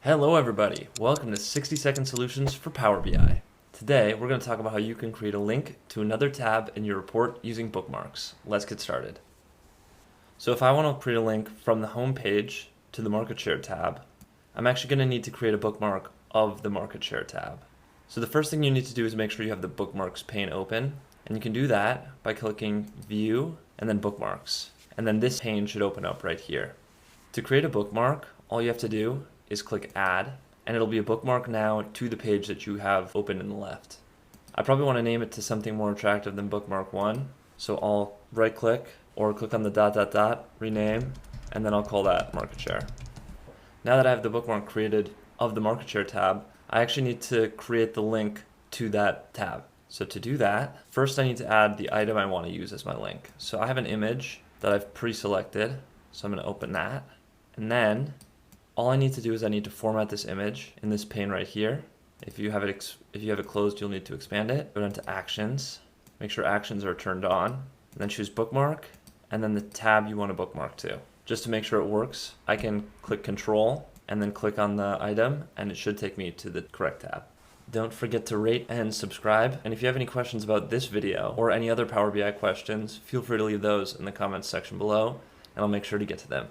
Hello everybody, welcome to 60-second solutions for Power BI. Today we're going to talk about how you can create a link to another tab in your report using bookmarks. Let's get started. So if I want to create a link from the home page to the market share tab, I'm actually going to need to create a bookmark of the market share tab. So the first thing you need to do is make sure you have the bookmarks pane open, and you can do that by clicking view and then bookmarks. And then this pane should open up right here. To create a bookmark, all you have to do is click add, and it'll be a bookmark now to the page that you have open in the left. I probably want to name it to something more attractive than bookmark 1, so I'll right click or click on the ... rename, and then I'll call that market share. Now that I have the bookmark created of the market share tab, I actually need to create the link to that tab. So to do that, first I need to add the item I want to use as my link. So I have an image that I've pre-selected, so I'm going to open that, and then all I need to do is I need to format this image in this pane right here. If you have it closed, you'll need to expand it. Go down to Actions, make sure Actions are turned on, and then choose Bookmark, and then the tab you want to bookmark to. Just to make sure it works, I can click Control and then click on the item, and it should take me to the correct tab. Don't forget to rate and subscribe, and if you have any questions about this video or any other Power BI questions, feel free to leave those in the comments section below, and I'll make sure to get to them.